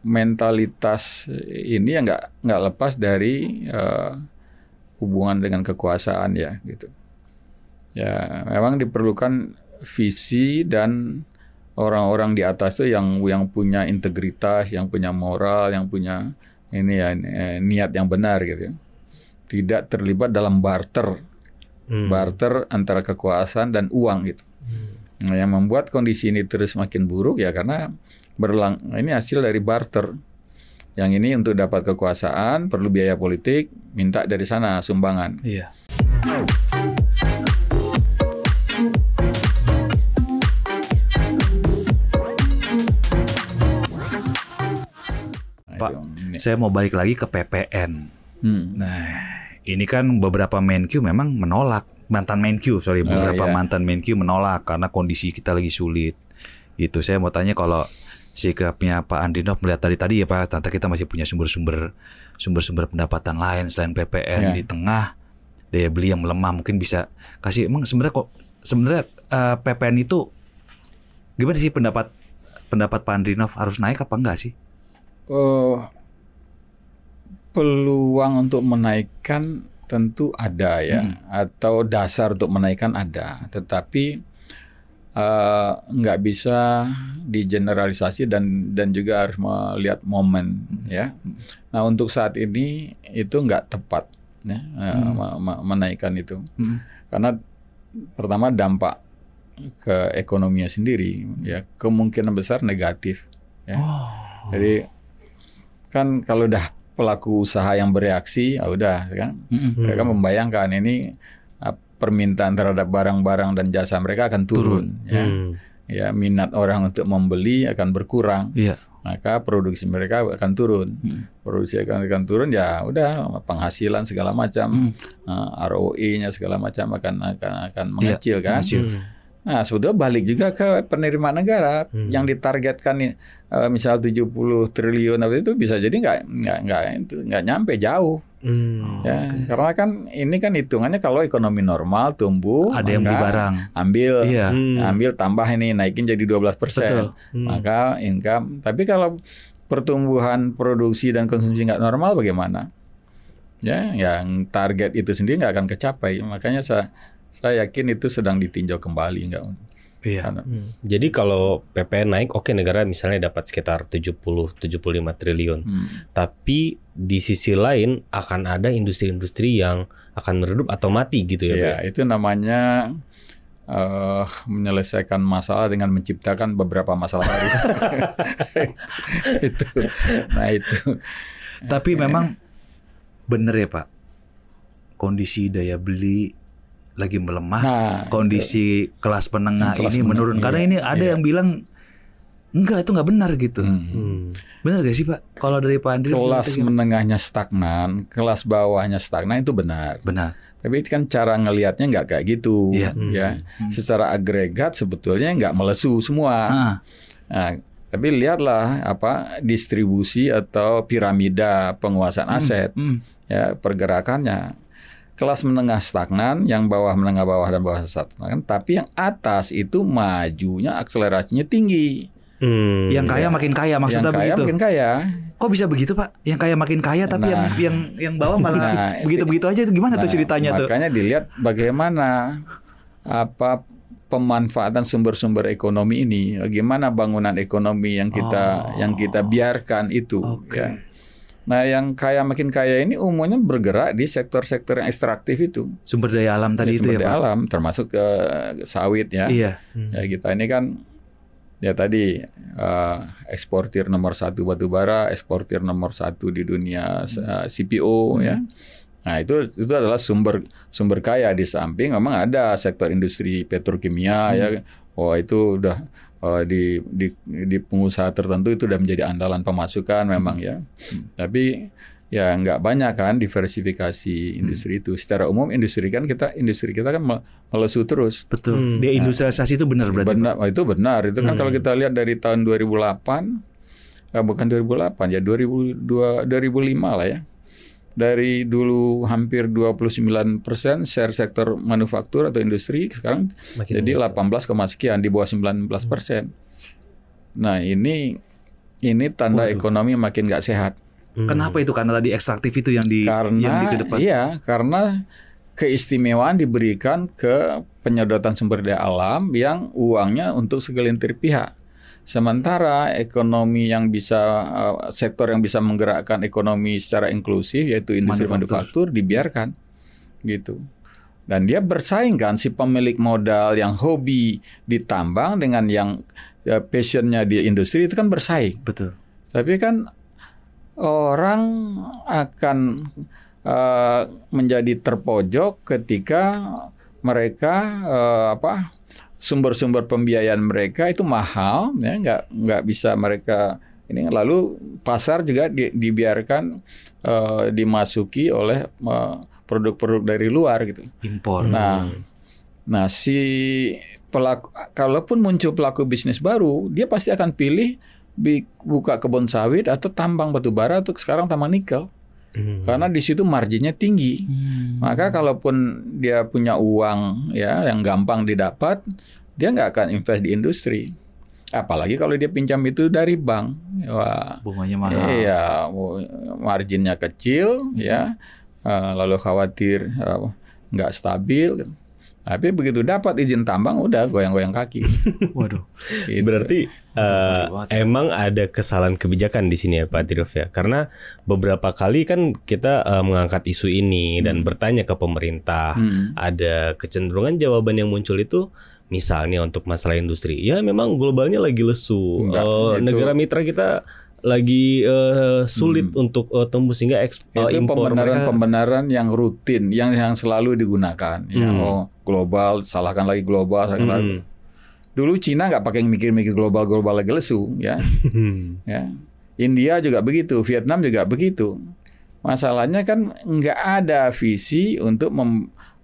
mentalitas ini ya nggak lepas dari hubungan dengan kekuasaan ya gitu. Ya memang diperlukan visi dan orang-orang di atas tuh yang punya integritas, yang punya moral, yang punya ini ya niat yang benar gitu ya. Tidak terlibat dalam barter antara kekuasaan dan uang gitu. Nah, yang membuat kondisi ini terus makin buruk ya karena ini hasil dari barter. Yang ini untuk dapat kekuasaan perlu biaya politik, minta dari sana sumbangan. Iya. Pak, saya mau balik lagi ke PPN. Nah, ini kan beberapa Menkyu memang menolak. Mantan Menkyu menolak karena kondisi kita lagi sulit. Gitu. Saya mau tanya kalau sikapnya Pak Andrinov melihat tadi ya Pak, ternyata kita masih punya sumber-sumber pendapatan lain selain PPN di tengah daya beli yang melemah, mungkin bisa kasih emang sebenarnya PPN itu gimana sih pendapat Pak Andrinov, harus naik apa enggak sih? Peluang untuk menaikkan tentu ada ya, atau dasar untuk menaikkan ada, tetapi nggak bisa digeneralisasi dan juga harus melihat momen ya. Nah untuk saat ini itu nggak tepat ya, menaikkan itu, karena pertama dampak ke ekonominya sendiri ya kemungkinan besar negatif ya. Jadi kan kalau udah pelaku usaha yang bereaksi, ya udah kan, mereka membayangkan ini permintaan terhadap barang-barang dan jasa mereka akan turun. Ya. Ya, minat orang untuk membeli akan berkurang, maka produksi mereka akan turun. Produksi akan turun, ya udah penghasilan segala macam, ROE-nya segala macam akan mengecil kan. Nah, sudah balik juga ke penerimaan negara yang ditargetkan misal 70 triliun itu bisa jadi nggak nyampe jauh. Ya, karena kan ini kan hitungannya kalau ekonomi normal tumbuh, ada yang beli barang, ambil tambah ini naikin jadi 12%, maka income. Tapi kalau pertumbuhan produksi dan konsumsi nggak normal bagaimana? Ya, yang target itu sendiri nggak akan kecapai. Makanya saya yakin itu sedang ditinjau kembali, enggak. Jadi kalau PPN naik, oke, negara misalnya dapat sekitar 70-75 triliun. Tapi di sisi lain akan ada industri-industri yang akan meredup atau mati gitu ya. Iya, itu namanya menyelesaikan masalah dengan menciptakan beberapa masalah baru. Itu. Nah itu. Tapi memang benar ya Pak, kondisi daya beli lagi melemah, kondisi kelas menengah ini menurun. Karena ini ada yang bilang enggak, itu nggak benar gitu. Benar gak sih Pak? Kalau dari Pak Andri, kelas menengahnya stagnan, kelas bawahnya stagnan itu benar. Tapi kan cara ngelihatnya nggak kayak gitu. Ya, secara agregat sebetulnya nggak melesu semua. Nah, tapi lihatlah distribusi atau piramida penguasaan aset, ya pergerakannya. Kelas menengah stagnan, yang bawah menengah bawah dan bawah stagnan, tapi yang atas itu majunya akselerasinya tinggi. Yang kaya makin kaya, maksudnya yang kaya begitu. Makin kaya. Kok bisa begitu Pak? Yang kaya makin kaya, tapi yang bawah malah begitu-begitu aja. Itu gimana tuh ceritanya tuh? Makanya dilihat bagaimana pemanfaatan sumber-sumber ekonomi ini, bagaimana bangunan ekonomi yang kita biarkan itu. Ya. Nah, yang kaya makin kaya ini umumnya bergerak di sektor-sektor yang ekstraktif itu. Sumber daya alam tadi itu ya Pak? Sumber daya alam, termasuk sawit ya. Iya. Ya, kita ini kan ya tadi eksportir nomor 1 batu bara, eksportir nomor 1 di dunia CPO ya. Nah, itu adalah sumber kaya. Di samping memang ada sektor industri petrokimia ya. Oh, itu udah di pengusaha tertentu itu sudah menjadi andalan pemasukan memang ya. Tapi ya nggak banyak kan diversifikasi industri itu. Secara umum industri kita kan melesu terus. Betul. Deindustrialisasi itu benar berarti. Itu benar. Itu kan kalau kita lihat dari tahun 2008, bukan 2008 ya 2005 lah ya. Dari dulu hampir 29% share sektor manufaktur atau industri, sekarang jadi 18, sekian, di bawah 19%. Nah ini ini tanda ekonomi makin nggak sehat. Kenapa itu? Karena tadi ekstraktif itu yang yang dikedepan. Iya, karena keistimewaan diberikan ke penyedotan sumber daya alam yang uangnya untuk segelintir pihak. Sementara ekonomi yang bisa sektor yang bisa menggerakkan ekonomi secara inklusif yaitu industri manufaktur dibiarkan gitu. Dan dia bersaing kan si pemilik modal yang hobi di tambang dengan yang passionnya di industri itu kan bersaing. Betul. Tapi kan orang akan menjadi terpojok ketika mereka sumber-sumber pembiayaan mereka itu mahal, ya nggak bisa mereka ini, lalu pasar juga dibiarkan dimasuki oleh produk-produk dari luar gitu, impor. Nah si pelaku, kalaupun muncul pelaku bisnis baru, dia pasti akan pilih buka kebun sawit atau tambang batu bara atau sekarang tambang nikel. Karena di situ marginnya tinggi. Maka kalaupun dia punya uang ya yang gampang didapat, dia nggak akan invest di industri. Apalagi kalau dia pinjam itu dari bank. Wah, bunganya mahal. Iya, marginnya kecil ya. Lalu khawatir nggak stabil. Tapi begitu dapat izin tambang udah goyang-goyang kaki. Waduh. Gitu. Berarti emang ada kesalahan kebijakan di sini ya Pak Tiruf ya. Karena beberapa kali kan kita mengangkat isu ini dan bertanya ke pemerintah. Ada kecenderungan jawaban yang muncul itu misalnya untuk masalah industri. Ya memang globalnya lagi lesu. Negara mitra kita lagi sulit untuk tembus sehingga impor. Pembenaran yang rutin yang selalu digunakan. Ya, global, salahkan lagi global, salahkan lagi. Dulu Cina nggak pakai mikir-mikir global lagi lesu, ya. Ya. India juga begitu, Vietnam juga begitu. Masalahnya kan nggak ada visi untuk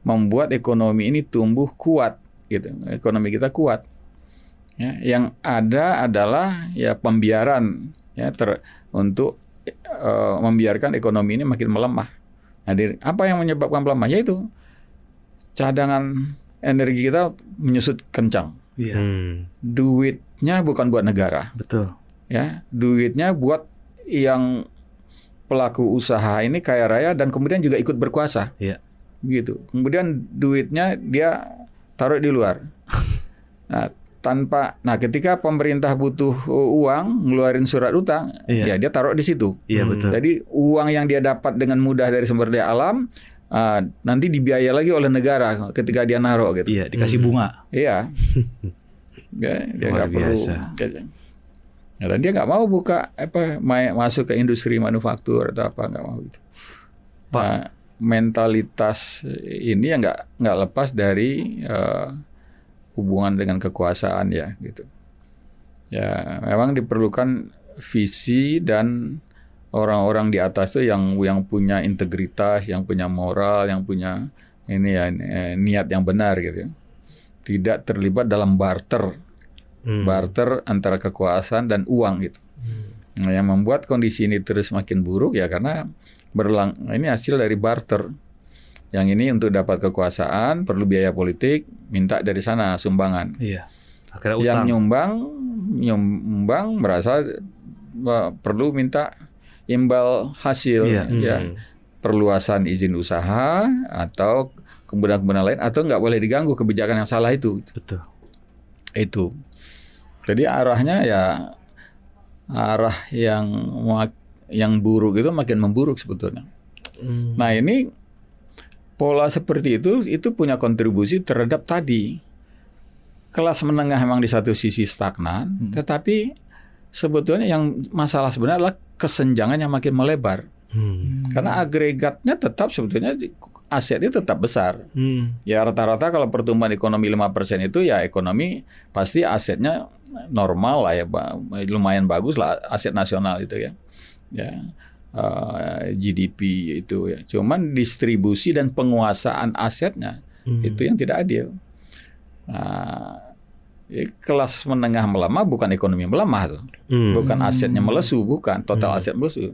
membuat ekonomi ini tumbuh kuat, gitu. Ekonomi kita kuat. Ya, yang ada adalah ya pembiaran. Ya, untuk membiarkan ekonomi ini makin melemah. Nah, apa yang menyebabkan melemah? Yaitu cadangan energi kita menyusut kencang. Duitnya bukan buat negara. Betul. Ya, duitnya buat yang pelaku usaha ini kaya raya dan kemudian juga ikut berkuasa. Iya. Gitu. Kemudian duitnya dia taruh di luar. Nah, ketika pemerintah butuh uang, ngeluarin surat utang, ya dia taruh di situ. Iya, betul. Jadi uang yang dia dapat dengan mudah dari sumber daya alam, nanti dibiayai lagi oleh negara ketika dia naruh gitu. Iya, dikasih bunga. Iya. Ya, dia nggak perlu. Ya, dan dia nggak mau buka masuk ke industri manufaktur atau apa, nggak mau gitu. Nah, mentalitas ini yang nggak lepas dari hubungan dengan kekuasaan ya gitu. Ya memang diperlukan visi dan orang-orang di atas tuh yang punya integritas, yang punya moral, yang punya ini ya niat yang benar gitu. Tidak terlibat dalam barter antara kekuasaan dan uang gitu. Nah, yang membuat kondisi ini terus makin buruk ya karena ini hasil dari barter. Yang ini untuk dapat kekuasaan perlu biaya politik, minta dari sana sumbangan. Iya. Akhirnya utang. Yang nyumbang merasa perlu minta imbal hasil, ya perluasan izin usaha atau kemudahan-kemudahan lain atau nggak boleh diganggu kebijakan yang salah itu. Betul. Itu. Jadi arahnya ya arah yang buruk itu makin memburuk sebetulnya. Nah ini pola seperti itu punya kontribusi terhadap tadi. Kelas menengah memang di satu sisi stagnan, tetapi sebetulnya yang masalah sebenarnya adalah kesenjangan yang makin melebar. Karena agregatnya tetap sebetulnya asetnya tetap besar. Ya rata-rata kalau pertumbuhan ekonomi 5% itu ya ekonomi pasti asetnya normal lah ya, lumayan bagus lah aset nasional itu ya. Ya. GDP itu ya. Cuman distribusi dan penguasaan asetnya itu yang tidak adil. Nah, kelas menengah melemah bukan ekonomi melemah tuh. Bukan asetnya melesu, bukan total aset melesu.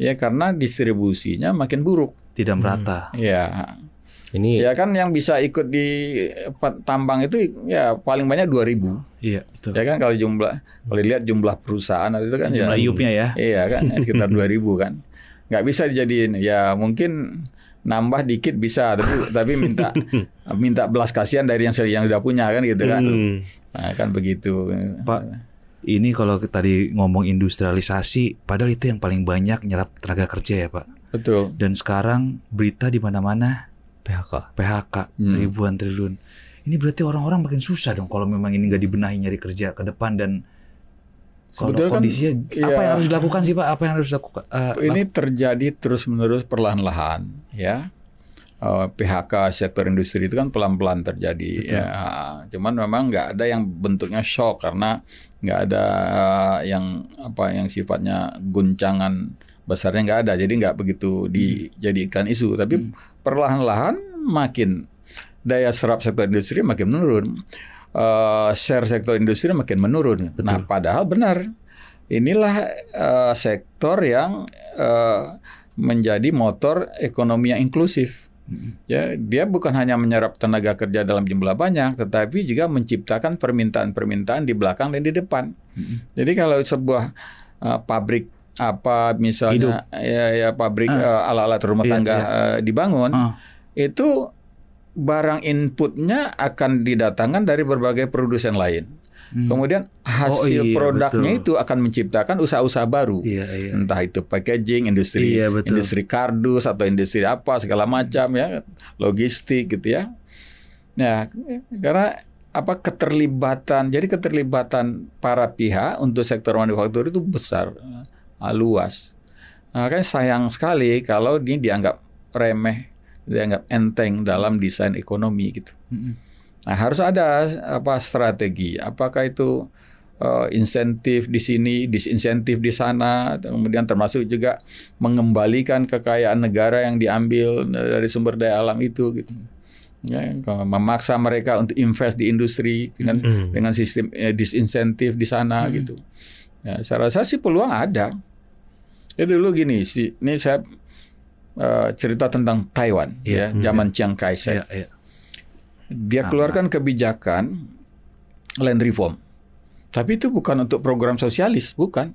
Ya karena distribusinya makin buruk. Tidak merata. Ya. Ini Ya kan yang bisa ikut di tambang itu ya paling banyak 2.000. Iya, betul. Ya kan kalau lihat jumlah perusahaan itu kan Jumlah ya IUP-nya ya. Iya kan sekitar 2.000 kan. Nggak bisa dijadiin ya mungkin nambah dikit bisa tapi minta belas kasihan dari yang udah punya kan gitu kan. Nah, kan begitu. Pak, ini kalau tadi ngomong industrialisasi, padahal itu yang paling banyak nyerap tenaga kerja ya, Pak. Betul. Dan sekarang berita di mana-mana PHK ribuan triliun. Ini berarti orang-orang makin susah dong kalau memang ini nggak dibenahi nyari kerja ke depan. Dan sebetulnya kondisinya apa yang harus dilakukan sih Pak? Apa yang harus dilakukan? Ini terjadi terus-menerus perlahan-lahan ya. PHK sektor industri itu kan pelan-pelan terjadi. Ya. Cuman memang nggak ada yang bentuknya shock karena nggak ada yang sifatnya guncangan besarnya nggak ada. Jadi nggak begitu dijadikan isu. Tapi perlahan-lahan makin daya serap sektor industri makin menurun. Share sektor industri makin menurun. Betul. Nah, padahal benar. Inilah sektor yang menjadi motor ekonomi yang inklusif. Ya, dia bukan hanya menyerap tenaga kerja dalam jumlah banyak, tetapi juga menciptakan permintaan-permintaan di belakang dan di depan. Jadi kalau sebuah pabrik misalnya pabrik alat-alat rumah tangga dibangun, itu barang inputnya akan didatangkan dari berbagai produsen lain. Kemudian hasil produknya itu akan menciptakan usaha-usaha baru. Entah itu packaging, industri kardus atau industri apa segala macam ya, logistik gitu ya. Nah, karena keterlibatan para pihak untuk sektor manufaktur itu besar, luas. Nah, kan sayang sekali kalau ini dianggap remeh, dianggap enteng dalam desain ekonomi gitu. Nah, harus ada strategi. Apakah itu insentif di sini, disinsentif di sana, kemudian termasuk juga mengembalikan kekayaan negara yang diambil dari sumber daya alam itu gitu. Ya, memaksa mereka untuk invest di industri dengan sistem disinsentif di sana gitu. Ya, saya rasa sih peluang ada. Jadi dulu gini, ini saya cerita tentang Taiwan zaman Chiang Kai-shek. Dia keluarkan kebijakan land reform. Tapi itu bukan untuk program sosialis, bukan.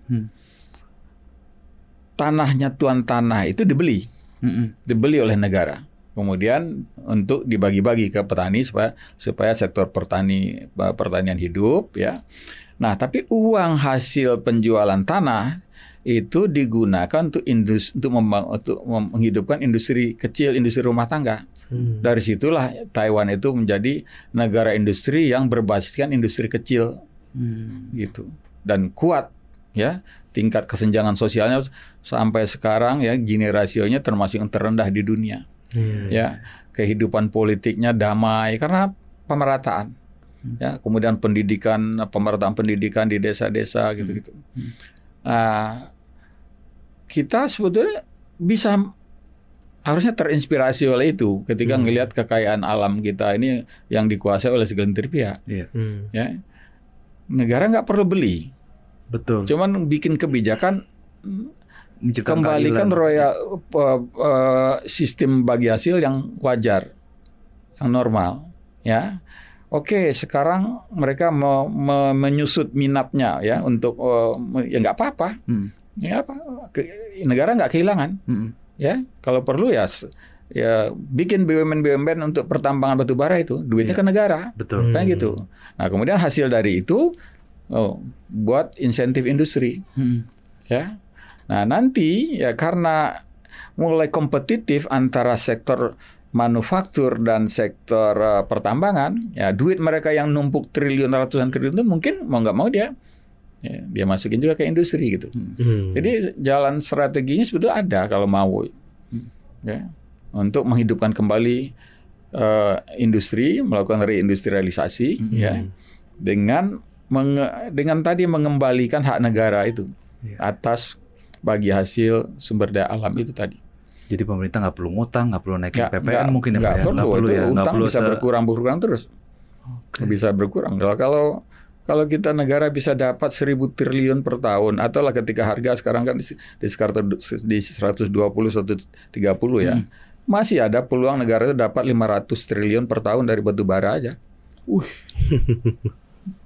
Tanahnya tuan tanah itu dibeli. Dibeli oleh negara. Kemudian untuk dibagi-bagi ke petani supaya sektor pertanian hidup ya. Nah, tapi uang hasil penjualan tanah itu digunakan untuk menghidupkan industri kecil, industri rumah tangga. Dari situlah Taiwan itu menjadi negara industri yang berbasiskan industri kecil, gitu, dan kuat, ya. Tingkat kesenjangan sosialnya sampai sekarang ya Gini rasionya termasuk yang terendah di dunia, ya. Kehidupan politiknya damai karena pemerataan, ya. Kemudian pemerataan pendidikan di desa-desa, gitu-gitu. Nah, kita sebetulnya harusnya terinspirasi oleh itu ketika ngelihat kekayaan alam kita ini yang dikuasai oleh segelintir pihak. Ya. Negara nggak perlu beli. Betul. Cuman bikin kebijakan kembalikan sistem bagi hasil yang wajar, yang normal. Ya. Oke, sekarang mereka menyusut minatnya ya untuk ya nggak apa-apa. Ya apa? Negara nggak kehilangan. Ya, kalau perlu ya bikin BUMN untuk pertambangan batu bara itu duitnya ke negara, kan gitu. Nah, kemudian hasil dari itu buat insentif industri, ya. Nah, nanti ya karena mulai kompetitif antara sektor manufaktur dan sektor pertambangan, ya duit mereka yang numpuk ratusan triliun itu mungkin mau nggak mau dia masukin juga ke industri gitu. Jadi jalan strateginya sebetulnya ada kalau mau, ya, untuk menghidupkan kembali industri, melakukan reindustrialisasi, ya, dengan tadi mengembalikan hak negara itu atas bagi hasil sumber daya alam itu tadi. Jadi pemerintah nggak perlu ngutang, nggak perlu naikin PPN mungkin nggak perlu ya. Utang bisa berkurang terus, bisa berkurang. Kalau kita negara bisa dapat 1.000 triliun per tahun, atau lah ketika harga sekarang kan di 120, 130 ya, masih ada peluang negara itu dapat 500 triliun per tahun dari batu bara aja.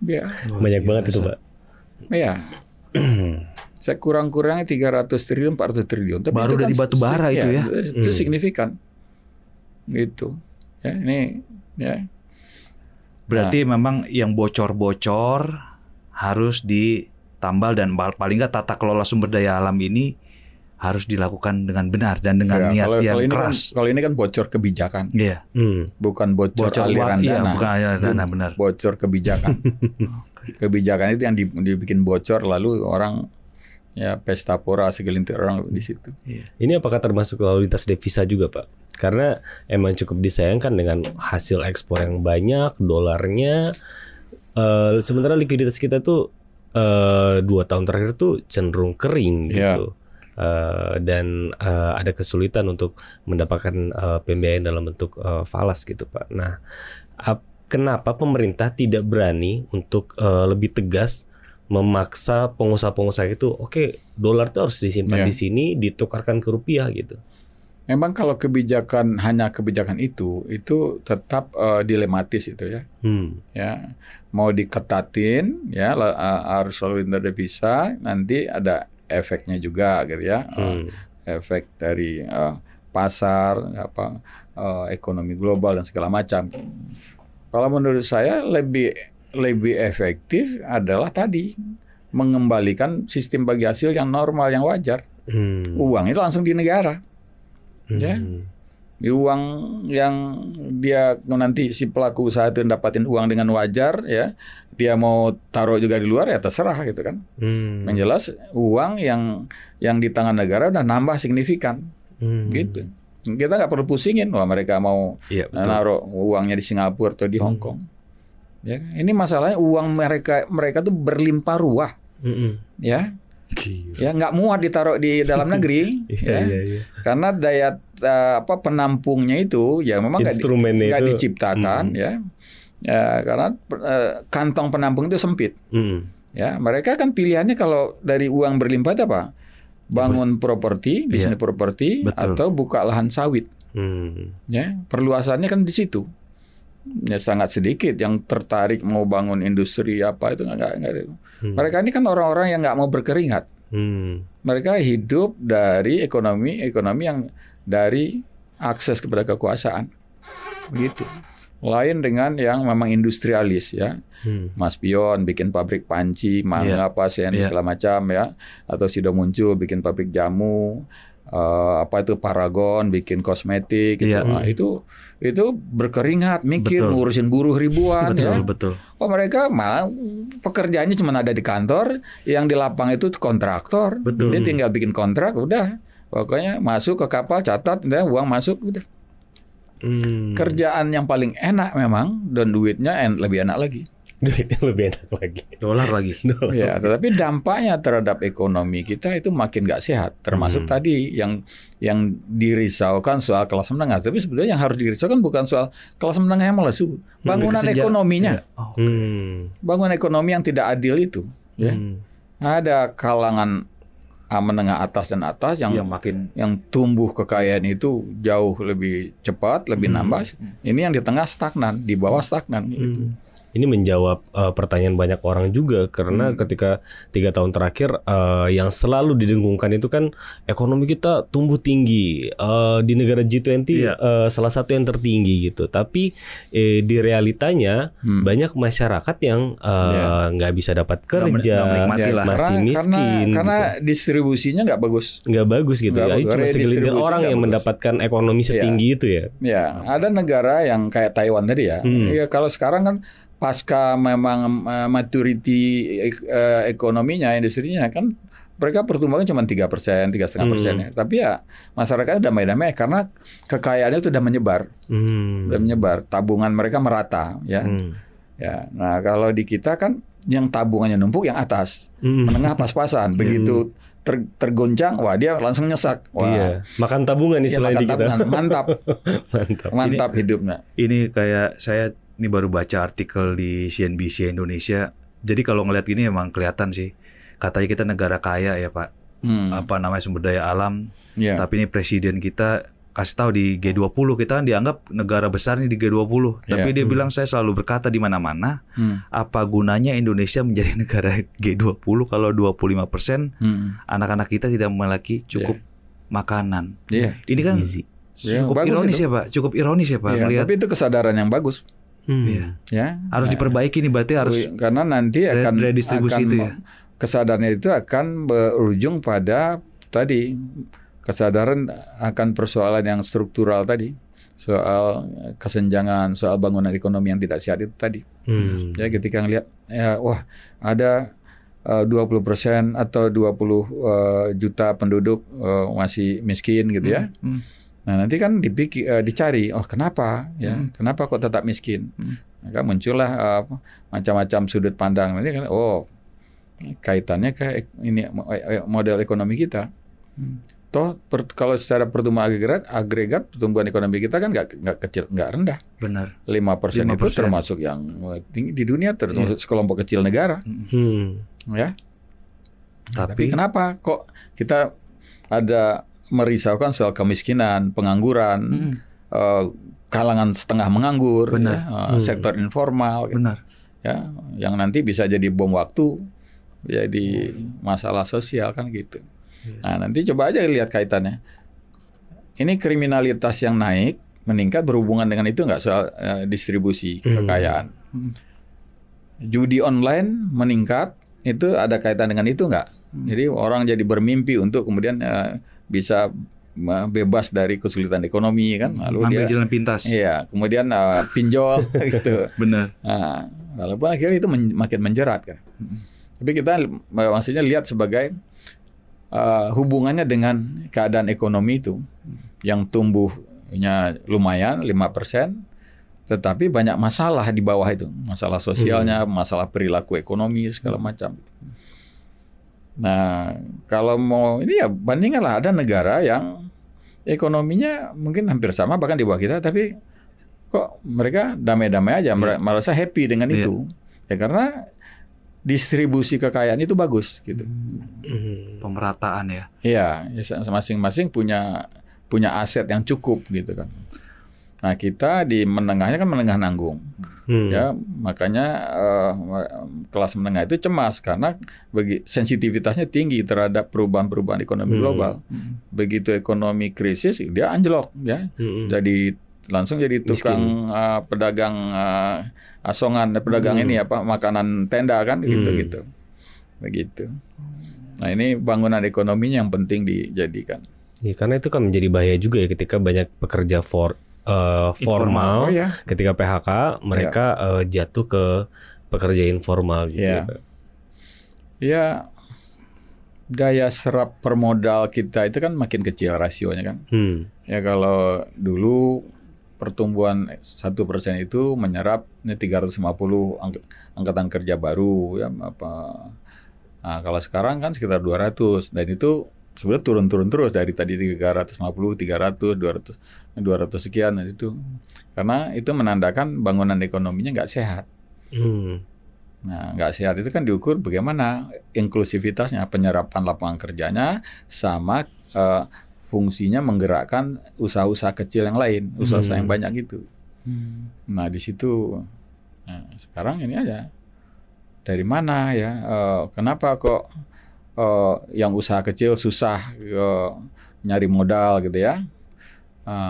Ya. Banyak banget itu, Pak. Ya. Sekurang-kurangnya 300 triliun, 400 triliun. Tapi baru dari batu bara itu ya. Itu signifikan. Gitu. Ya, ini ya. Berarti memang yang bocor-bocor harus ditambal dan paling nggak tata kelola sumber daya alam ini harus dilakukan dengan benar dan dengan niat yang keras. Kalau ini kan bocor kebijakan. Iya. Bukan bocor aliran dana. Bukan aliran dana, benar. Bocor kebijakan. Kebijakan itu yang dibikin bocor lalu orang ya pesta pora segelintir orang di situ. Ini apakah termasuk lalu lintas devisa juga, Pak? Karena emang cukup disayangkan dengan hasil ekspor yang banyak, dolarnya, sementara likuiditas kita tuh 2 tahun terakhir tuh cenderung kering gitu. Dan ada kesulitan untuk mendapatkan pembiayaan dalam bentuk falas gitu, Pak. Nah, kenapa pemerintah tidak berani untuk lebih tegas memaksa pengusaha-pengusaha itu, oke, dolar itu harus disimpan di sini, ditukarkan ke rupiah gitu? Memang kalau hanya kebijakan itu tetap dilematis itu ya. Ya, mau diketatin ya harus selalu lintas devisa, nanti ada efeknya juga gitu ya. Efek dari pasar ekonomi global dan segala macam. Kalau menurut saya lebih efektif adalah tadi mengembalikan sistem bagi hasil yang normal, yang wajar. Uang itu langsung di negara. Ya, uang yang dia nanti si pelaku usaha itu dapatin uang dengan wajar, ya, dia mau taruh juga di luar ya terserah gitu kan. Yang jelas uang yang di tangan negara udah nambah signifikan, gitu. Kita nggak perlu pusingin, wah mereka mau naruh uangnya di Singapura atau di Hong Kong. Ya, ini masalahnya uang mereka tuh berlimpah ruah, ya. Ya nggak muat ditaruh di dalam negeri, karena daya penampungnya itu ya memang nggak diciptakan, ya karena kantong penampung itu sempit, ya mereka kan pilihannya kalau dari uang berlimpah itu apa? Bangun properti, bisnis properti, atau buka lahan sawit, ya perluasannya kan di situ. Ya sangat sedikit yang tertarik mau bangun industri apa itu nggak. Mereka ini kan orang-orang yang nggak mau berkeringat. Mereka hidup dari ekonomi yang dari akses kepada kekuasaan, begitu. Lain dengan yang memang industrialis ya, Mas Pion bikin pabrik panci, Mangga apa segala macam ya, atau Sido Muncul bikin pabrik jamu. Paragon bikin kosmetik gitu. Nah, itu berkeringat, mikir, ngurusin buruh ribuan. Betul. Oh mereka pekerjaannya cuma ada di kantor, yang di lapang itu kontraktor. Dia tinggal bikin kontrak, udah. Pokoknya masuk ke kapal, catat, udah uang masuk, udah. Kerjaan yang paling enak memang, dan duitnya lebih enak lagi. Duitnya lebih enak lagi. Dolar lagi. Ya, tetapi dampaknya terhadap ekonomi kita itu makin nggak sehat. Termasuk tadi yang dirisaukan soal kelas menengah. Tapi sebetulnya yang harus dirisaukan bukan soal kelas menengah yang melesu, bangunan ekonominya. Bangunan ekonomi yang tidak adil itu. Ya. Ada kalangan menengah atas dan atas yang tumbuh kekayaan itu jauh lebih cepat, lebih nambah. Ini yang di tengah stagnan, di bawah stagnan. Gitu. Ini menjawab pertanyaan banyak orang juga, karena ketika 3 tahun terakhir yang selalu didengungkan itu kan ekonomi kita tumbuh tinggi, di negara G20 salah satu yang tertinggi gitu. Tapi di realitanya banyak masyarakat yang nggak bisa dapat kerja, masih miskin. Karena distribusinya nggak bagus. Nggak bagus gitu. Cuma segelintir orang yang mendapatkan ekonomi setinggi itu ya. Ya, ada negara yang kayak Taiwan tadi ya. Ya kalau sekarang kan pasca memang maturity ekonominya, industrinya kan mereka pertumbuhan cuma 3%, 3,5% ya. Tapi ya masyarakat damai-damai karena kekayaannya itu udah menyebar, tabungan mereka merata ya. Ya, nah kalau di kita kan yang tabungannya numpuk yang atas, menengah pas-pasan, begitu tergoncang, wah dia langsung nyesak. Wah, makan tabungan istilah di kita. Mantap hidupnya. Ini kayak saya ini baru baca artikel di CNBC Indonesia. Jadi kalau ngelihat gini emang kelihatan sih. Katanya kita negara kaya ya Pak. Sumber daya alam. Tapi ini presiden kita kasih tahu di G20, kita kan dianggap negara besar nih di G20. Tapi dia bilang saya selalu berkata di mana-mana, apa gunanya Indonesia menjadi negara G20 kalau 25% anak-anak kita tidak memiliki cukup makanan. Ini kan cukup ironis ya Pak, cukup ironis ya Pak. Tapi itu kesadaran yang bagus. Harus diperbaiki nih, berarti harus, karena nanti akan redistribusi itu ya. Kesadaran itu akan berujung pada tadi kesadaran akan persoalan yang struktural tadi, soal kesenjangan, soal bangunan ekonomi yang tidak sehat itu tadi. Ya, ketika ngelihat wah ada 20% atau 20 juta penduduk masih miskin gitu ya. Nah, nanti kan dicari, kenapa ya? Kenapa kok tetap miskin? Maka muncullah macam-macam sudut pandang. Nanti kan kaitannya ke ini model ekonomi kita. Toh kalau secara pertumbuhan agregat pertumbuhan ekonomi kita kan nggak kecil, nggak rendah. Benar. 5% itu termasuk yang tinggi di dunia, termasuk sekelompok kecil negara. Ya. Tapi kenapa kok kita ada merisaukan soal kemiskinan, pengangguran, kalangan setengah menganggur, sektor informal, benar. Ya, yang nanti bisa jadi bom waktu, jadi masalah sosial kan gitu. Nah, nanti coba aja lihat kaitannya. Ini kriminalitas yang naik, meningkat berhubungan dengan itu nggak soal distribusi kekayaan. Judi online meningkat, itu ada kaitan dengan itu nggak? Jadi orang jadi bermimpi untuk kemudian bisa bebas dari kesulitan ekonomi kan. Lalu ambil jalan pintas. Iya, kemudian pinjol gitu. Benar. Nah, walaupun akhirnya itu makin menjerat kan. Tapi kita maksudnya lihat sebagai hubungannya dengan keadaan ekonomi itu yang tumbuhnya lumayan 5%, tetapi banyak masalah di bawah itu, masalah sosialnya, masalah perilaku ekonomi segala macam. Nah, kalau mau ini ya bandingkanlah, ada negara yang ekonominya mungkin hampir sama bahkan di bawah kita, tapi kok mereka damai-damai aja, merasa happy dengan itu. Ya karena distribusi kekayaan itu bagus gitu. Pemerataan ya. Iya, masing-masing punya aset yang cukup gitu kan. Nah, kita di menengahnya kan menengah nanggung. Ya, makanya kelas menengah itu cemas karena sensitivitasnya tinggi terhadap perubahan-perubahan ekonomi global. Begitu ekonomi krisis dia anjlok ya. Langsung jadi tukang pedagang asongan, pedagang ini makanan tenda kan gitu-gitu. Begitu. Nah, ini bangunan ekonominya yang penting dijadikan. Ya, karena itu kan menjadi bahaya juga ya ketika banyak pekerja formal, ketika PHK mereka jatuh ke pekerja informal gitu. Ya, daya serap per modal kita itu kan makin kecil rasionya kan. Ya kalau dulu pertumbuhan 1% itu menyerap 350 angkatan kerja baru ya apa. Nah, kalau sekarang kan sekitar 200 dan itu sebenarnya turun-turun terus dari tadi 350, 300, 200 sekian itu. Karena itu menandakan bangunan ekonominya nggak sehat. Nah, nggak sehat itu kan diukur bagaimana inklusivitasnya, penyerapan lapangan kerjanya sama fungsinya menggerakkan usaha-usaha kecil yang lain, usaha-usaha yang banyak itu. Nah, di situ sekarang ini aja dari mana ya? Kenapa kok yang usaha kecil susah nyari modal gitu ya?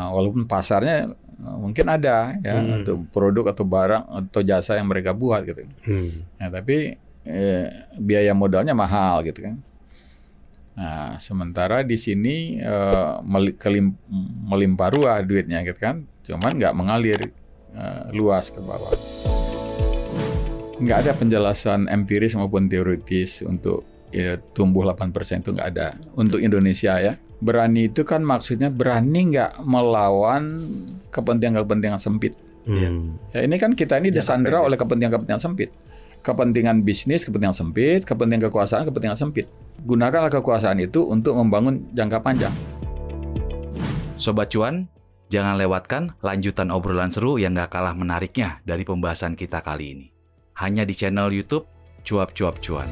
Walaupun pasarnya mungkin ada ya untuk produk atau barang atau jasa yang mereka buat gitu. Nah, tapi biaya modalnya mahal gitu kan. Nah, sementara di sini melimpah ruah duitnya gitu kan, cuman nggak mengalir luas ke bawah. Nggak ada penjelasan empiris maupun teoritis untuk tumbuh 8% itu nggak ada. Untuk Indonesia ya, berani itu kan maksudnya berani nggak melawan kepentingan-kepentingan sempit. Ya, ini kan kita ini disandera oleh kepentingan-kepentingan sempit. Kepentingan bisnis, kepentingan sempit, kepentingan kekuasaan, kepentingan sempit. Gunakanlah kekuasaan itu untuk membangun jangka panjang. Sobat Cuan, jangan lewatkan lanjutan obrolan seru yang gak kalah menariknya dari pembahasan kita kali ini. Hanya di channel YouTube Cuap Cuap Cuan.